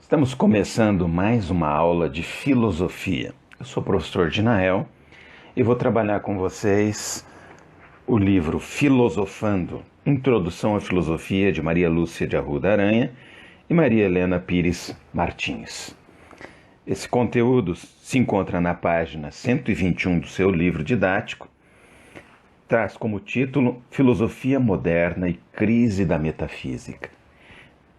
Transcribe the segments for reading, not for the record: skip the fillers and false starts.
Estamos começando mais uma aula de filosofia. Eu sou o professor Dinael e vou trabalhar com vocês o livro Filosofando, Introdução à Filosofia, de Maria Lúcia de Arruda Aranha e Maria Helena Pires Martins. Esse conteúdo se encontra na página 121 do seu livro didático. Traz como título Filosofia Moderna e Crise da Metafísica.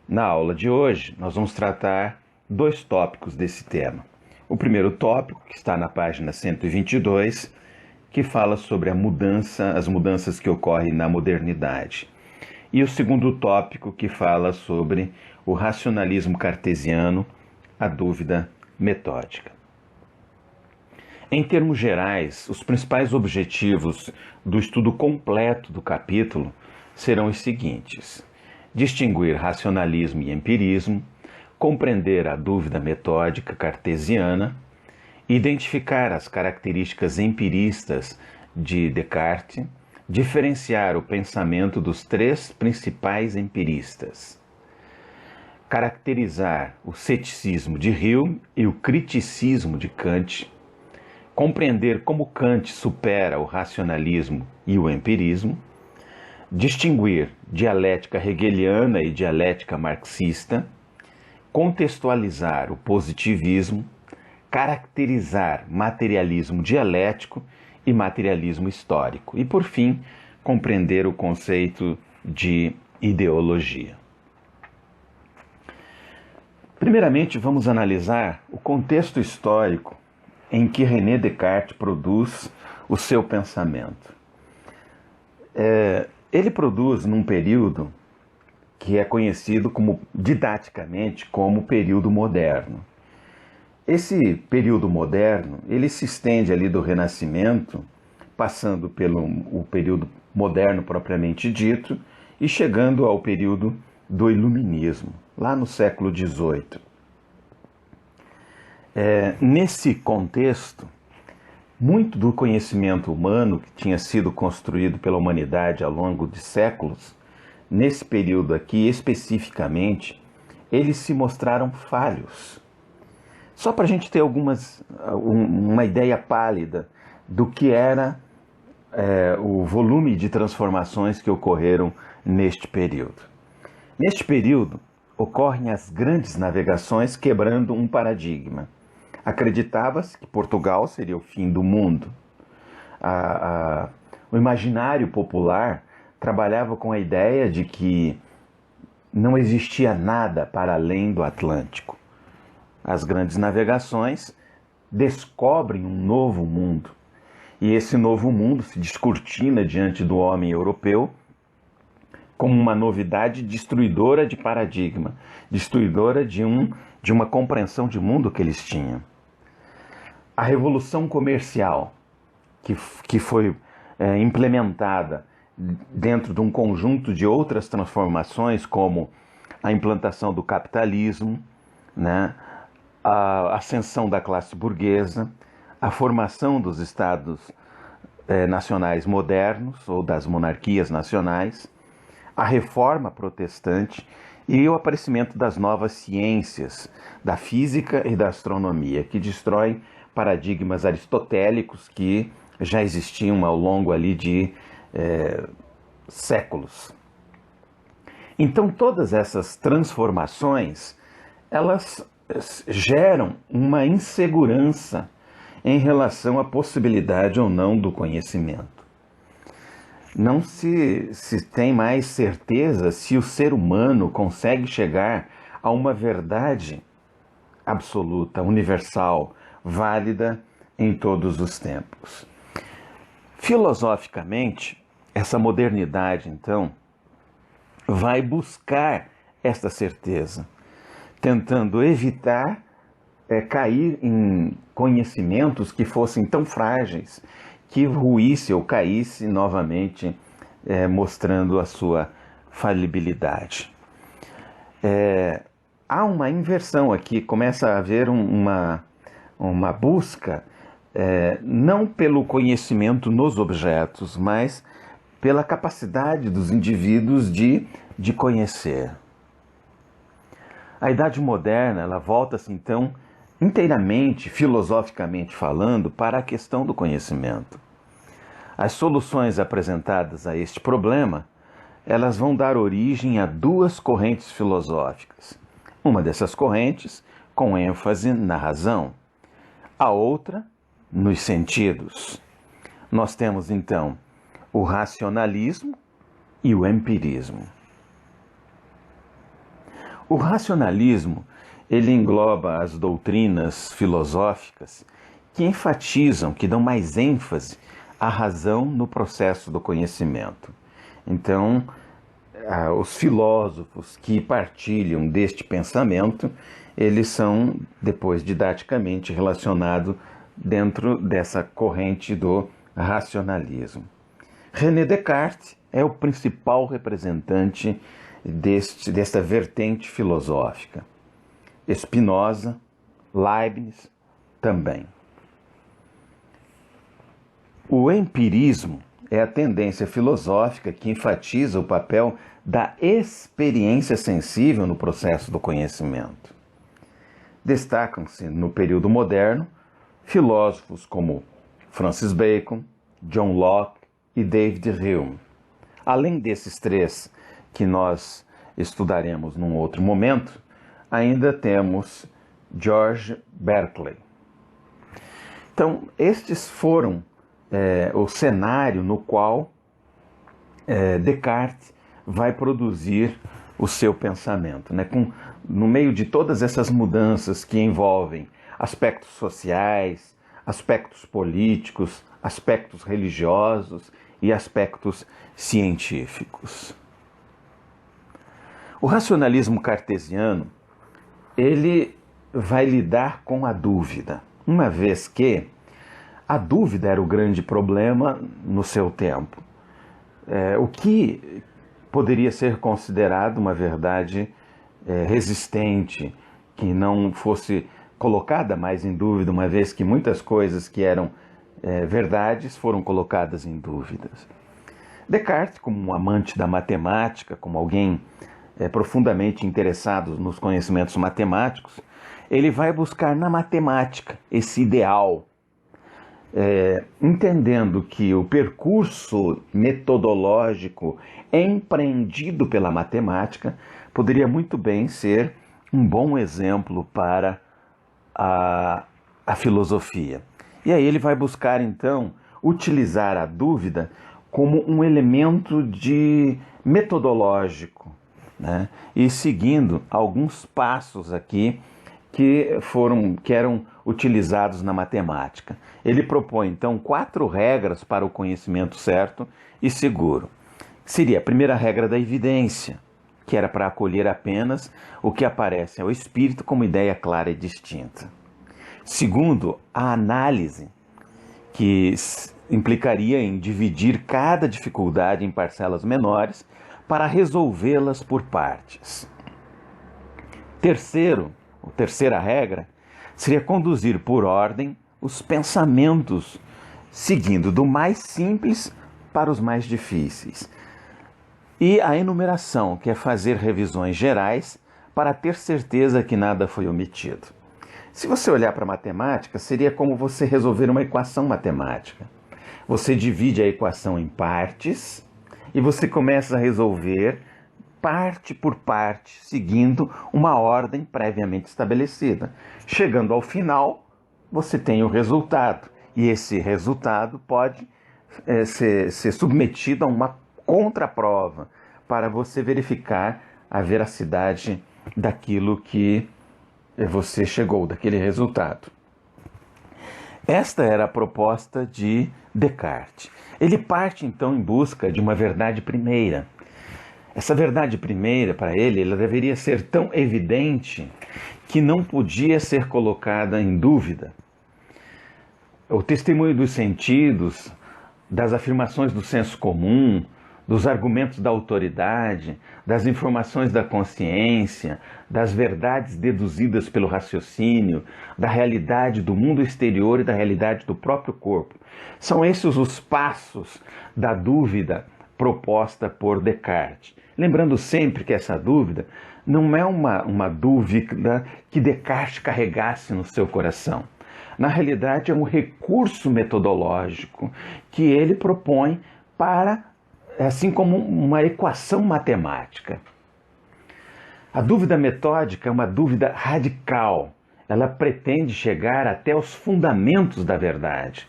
Na aula de hoje, nós vamos tratar dois tópicos desse tema. O primeiro tópico, que está na página 122, que fala sobre as mudanças que ocorrem na modernidade. E o segundo tópico, que fala sobre o racionalismo cartesiano, a dúvida metódica. Em termos gerais, os principais objetivos do estudo completo do capítulo serão os seguintes: distinguir racionalismo e empirismo, compreender a dúvida metódica cartesiana, identificar as características empiristas de Descartes, diferenciar o pensamento dos três principais empiristas, caracterizar o ceticismo de Hume e o criticismo de Kant, compreender como Kant supera o racionalismo e o empirismo, distinguir dialética hegeliana e dialética marxista, contextualizar o positivismo, caracterizar materialismo dialético e materialismo histórico e, por fim, compreender o conceito de ideologia. Primeiramente, vamos analisar o contexto histórico em que René Descartes produz o seu pensamento. Ele produz num período que é conhecido didaticamente como período moderno. Esse período moderno, ele se estende ali do Renascimento, passando pelo período moderno propriamente dito e chegando ao período do Iluminismo, lá no século XVIII. Nesse contexto, muito do conhecimento humano que tinha sido construído pela humanidade ao longo de séculos, nesse período aqui especificamente, eles se mostraram falhos. Só para a gente ter uma ideia pálida do que era o volume de transformações que ocorreram neste período. Neste período, ocorrem as grandes navegações quebrando um paradigma. Acreditava-se que Portugal seria o fim do mundo. O imaginário popular trabalhava com a ideia de que não existia nada para além do Atlântico. As grandes navegações descobrem um novo mundo. E esse novo mundo se descortina diante do homem europeu como uma novidade destruidora de paradigma, destruidora de uma compreensão de mundo que eles tinham. A revolução comercial, que foi implementada dentro de um conjunto de outras transformações, como a implantação do capitalismo, né, a ascensão da classe burguesa, a formação dos estados nacionais modernos ou das monarquias nacionais, a reforma protestante e o aparecimento das novas ciências, da física e da astronomia, que destroem paradigmas aristotélicos que já existiam ao longo ali de séculos. Então, todas essas transformações, elas geram uma insegurança em relação à possibilidade ou não do conhecimento. Não se tem mais certeza se o ser humano consegue chegar a uma verdade absoluta, universal, válida em todos os tempos. Filosoficamente, essa modernidade, então, vai buscar essa certeza, tentando evitar cair em conhecimentos que fossem tão frágeis que ruísse ou caísse novamente, mostrando a sua falibilidade. Há uma inversão aqui, começa a haver uma busca, não pelo conhecimento nos objetos, mas pela capacidade dos indivíduos de conhecer. A Idade Moderna, ela volta-se então inteiramente, filosoficamente falando, para a questão do conhecimento. As soluções apresentadas a este problema, elas vão dar origem a duas correntes filosóficas. Uma dessas correntes com ênfase na razão, a outra nos sentidos. Nós temos então o racionalismo e o empirismo. O racionalismo, ele engloba as doutrinas filosóficas que enfatizam, que dão mais ênfase à razão no processo do conhecimento. Então, os filósofos que partilham deste pensamento, eles são depois didaticamente relacionados dentro dessa corrente do racionalismo. René Descartes é o principal representante desta vertente filosófica. Spinoza, Leibniz também. O empirismo é a tendência filosófica que enfatiza o papel da experiência sensível no processo do conhecimento. Destacam-se no período moderno filósofos como Francis Bacon, John Locke e David Hume. Além desses três que nós estudaremos num outro momento, ainda temos George Berkeley. Então, estes foram o cenário no qual Descartes vai produzir o seu pensamento, né? No meio de todas essas mudanças que envolvem aspectos sociais, aspectos políticos, aspectos religiosos e aspectos científicos. O racionalismo cartesiano, ele vai lidar com a dúvida, uma vez que a dúvida era o grande problema no seu tempo. O que poderia ser considerado uma verdade resistente, que não fosse colocada mais em dúvida, uma vez que muitas coisas que eram verdades foram colocadas em dúvidas. Descartes, como um amante da matemática, como alguém profundamente interessado nos conhecimentos matemáticos, ele vai buscar na matemática esse ideal, entendendo que o percurso metodológico empreendido pela matemática poderia muito bem ser um bom exemplo para a filosofia. E aí ele vai buscar, então, utilizar a dúvida como um elemento metodológico, né? E seguindo alguns passos aqui que eram utilizados na matemática. Ele propõe, então, 4 regras para o conhecimento certo e seguro. Seria a primeira regra da evidência, que era para acolher apenas o que aparece ao espírito como ideia clara e distinta. Segundo, a análise, que implicaria em dividir cada dificuldade em parcelas menores para resolvê-las por partes. Terceira regra seria conduzir por ordem os pensamentos, seguindo do mais simples para os mais difíceis. E a enumeração, que é fazer revisões gerais para ter certeza que nada foi omitido. Se você olhar para a matemática, seria como você resolver uma equação matemática. Você divide a equação em partes e você começa a resolver parte por parte, seguindo uma ordem previamente estabelecida. Chegando ao final, você tem o resultado. E esse resultado pode ser submetido a uma contraprova para você verificar a veracidade daquilo que você chegou, daquele resultado. Esta era a proposta de Descartes. Ele parte então em busca de uma verdade primeira. Essa verdade primeira, para ele, ela deveria ser tão evidente que não podia ser colocada em dúvida. O testemunho dos sentidos, das afirmações do senso comum, dos argumentos da autoridade, das informações da consciência, das verdades deduzidas pelo raciocínio, da realidade do mundo exterior e da realidade do próprio corpo. São esses os passos da dúvida proposta por Descartes. Lembrando sempre que essa dúvida não é uma dúvida que Descartes carregasse no seu coração. Na realidade, é um recurso metodológico que ele propõe para, assim como uma equação matemática. A dúvida metódica é uma dúvida radical. Ela pretende chegar até os fundamentos da verdade.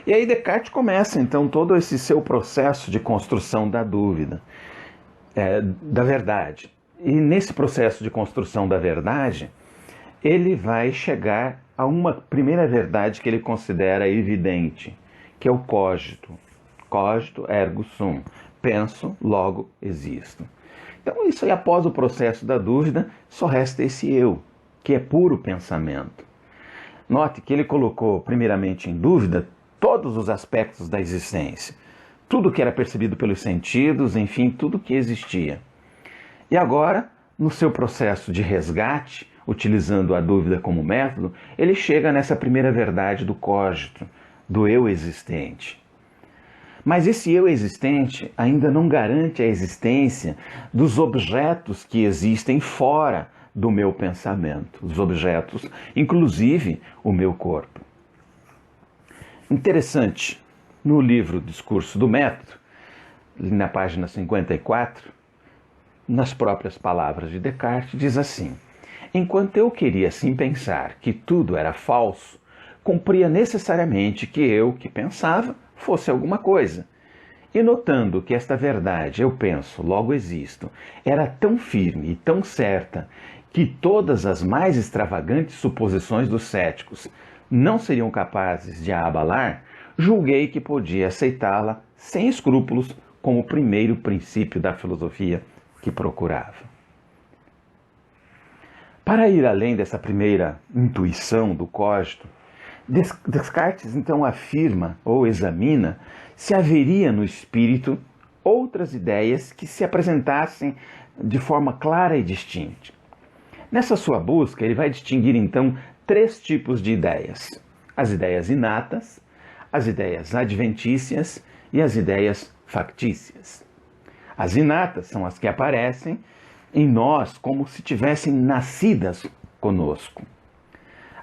E aí Descartes começa, então, todo esse seu processo de construção da dúvida, da verdade. E nesse processo de construção da verdade, ele vai chegar a uma primeira verdade que ele considera evidente, que é o cogito. Cogito ergo sum. Penso, logo existo. Então, isso aí, após o processo da dúvida, só resta esse eu, que é puro pensamento. Note que ele colocou, primeiramente, em dúvida todos os aspectos da existência. Tudo que era percebido pelos sentidos, enfim, tudo que existia. E agora, no seu processo de resgate, utilizando a dúvida como método, ele chega nessa primeira verdade do cogito, do eu existente. Mas esse eu existente ainda não garante a existência dos objetos que existem fora do meu pensamento, os objetos, inclusive o meu corpo. Interessante, no livro Discurso do Método, na página 54, nas próprias palavras de Descartes, diz assim: enquanto eu queria assim pensar que tudo era falso, cumpria necessariamente que eu, que pensava, fosse alguma coisa. E notando que esta verdade, eu penso, logo existo, era tão firme e tão certa que todas as mais extravagantes suposições dos céticos não seriam capazes de a abalar, julguei que podia aceitá-la sem escrúpulos como o primeiro princípio da filosofia que procurava. Para ir além dessa primeira intuição do cogito, Descartes então afirma ou examina se haveria no espírito outras ideias que se apresentassem de forma clara e distinta. Nessa sua busca, ele vai distinguir então 3 tipos de ideias: as ideias inatas, as ideias adventícias e as ideias factícias. As inatas são as que aparecem em nós como se tivessem nascidas conosco.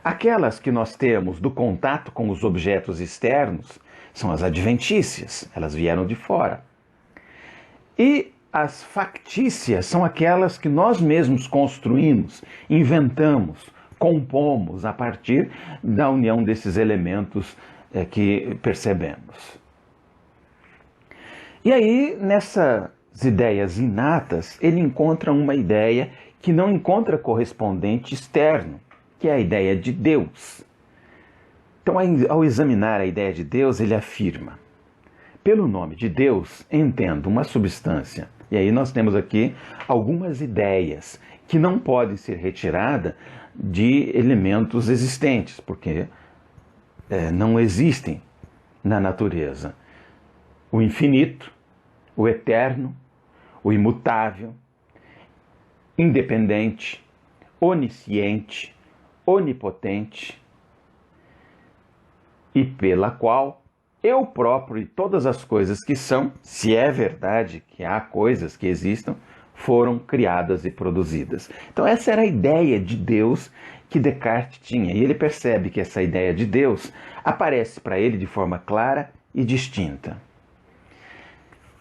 Aquelas que nós temos do contato com os objetos externos são as adventícias, elas vieram de fora. E as factícias são aquelas que nós mesmos construímos, inventamos, compomos a partir da união desses elementos que percebemos. E aí, nessas ideias inatas, ele encontra uma ideia que não encontra correspondente externo, que é a ideia de Deus. Então, ao examinar a ideia de Deus, ele afirma: pelo nome de Deus, entendo uma substância. E aí nós temos aqui algumas ideias que não podem ser retiradas de elementos existentes, porque não existem na natureza. O infinito, o eterno, o imutável, independente, onisciente, onipotente, e pela qual eu próprio e todas as coisas que são, se é verdade que há coisas que existam, foram criadas e produzidas. Então essa era a ideia de Deus que Descartes tinha, e ele percebe que essa ideia de Deus aparece para ele de forma clara e distinta.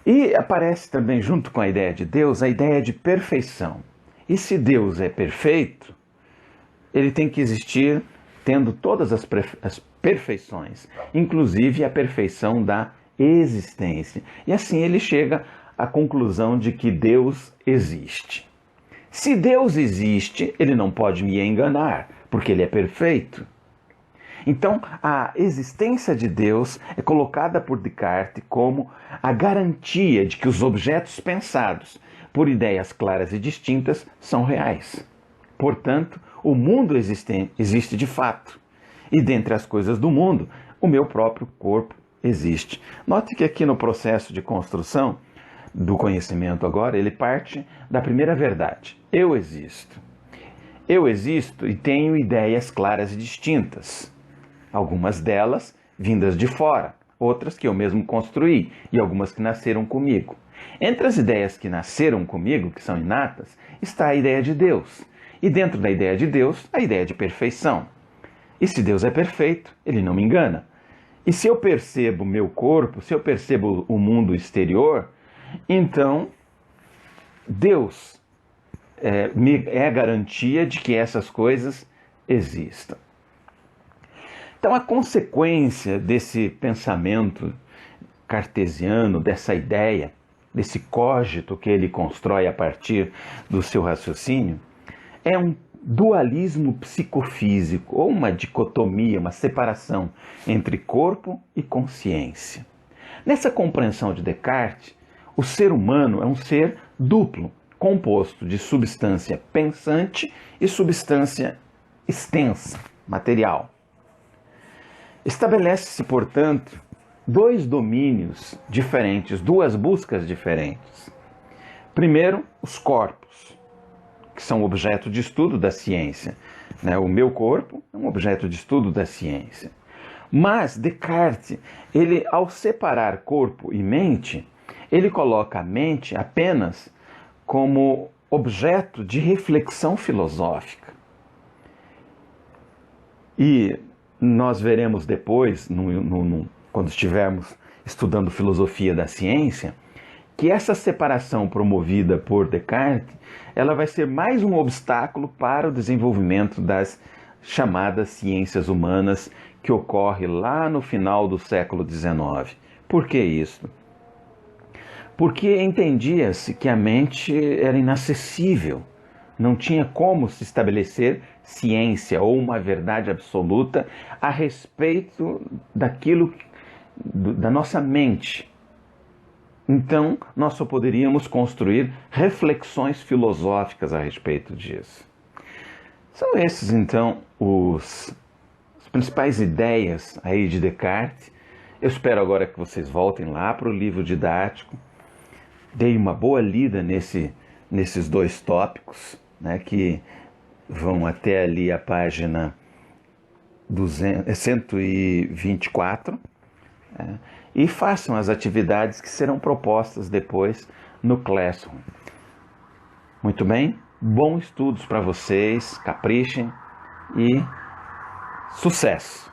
E aparece também junto com a ideia de Deus a ideia de perfeição. E se Deus é perfeito, ele tem que existir tendo todas as perfeições, inclusive a perfeição da existência. E assim ele chega à conclusão de que Deus existe. Se Deus existe, ele não pode me enganar, porque ele é perfeito. Então, a existência de Deus é colocada por Descartes como a garantia de que os objetos pensados por ideias claras e distintas são reais. Portanto, o mundo existe de fato. E dentre as coisas do mundo, o meu próprio corpo existe. Note que aqui no processo de construção do conhecimento agora, ele parte da primeira verdade. Eu existo. Eu existo e tenho ideias claras e distintas. Algumas delas vindas de fora, outras que eu mesmo construí e algumas que nasceram comigo. Entre as ideias que nasceram comigo, que são inatas, está a ideia de Deus. E dentro da ideia de Deus, a ideia de perfeição. E se Deus é perfeito, ele não me engana. E se eu percebo meu corpo, se eu percebo o mundo exterior, então Deus é a garantia de que essas coisas existam. Então a consequência desse pensamento cartesiano, dessa ideia, desse cogito que ele constrói a partir do seu raciocínio, é um dualismo psicofísico, ou uma dicotomia, uma separação entre corpo e consciência. Nessa compreensão de Descartes, o ser humano é um ser duplo, composto de substância pensante e substância extensa, material. Estabelece-se, portanto, dois domínios diferentes, duas buscas diferentes. Primeiro, os corpos, que são objeto de estudo da ciência. O meu corpo é um objeto de estudo da ciência. Mas Descartes, ele, ao separar corpo e mente, ele coloca a mente apenas como objeto de reflexão filosófica. E nós veremos depois, quando estivermos estudando filosofia da ciência, que essa separação promovida por Descartes, ela vai ser mais um obstáculo para o desenvolvimento das chamadas ciências humanas, que ocorre lá no final do século XIX. Por que isso? Porque entendia-se que a mente era inacessível. Não tinha como se estabelecer ciência ou uma verdade absoluta a respeito daquilo, da nossa mente. Então, nós só poderíamos construir reflexões filosóficas a respeito disso. São esses, então, as principais ideias aí de Descartes. Eu espero agora que vocês voltem lá para o livro didático, deem uma boa lida nesses dois tópicos, que vão até ali a página 124, e façam as atividades que serão propostas depois no Classroom. Muito bem? Bons estudos para vocês, caprichem e sucesso!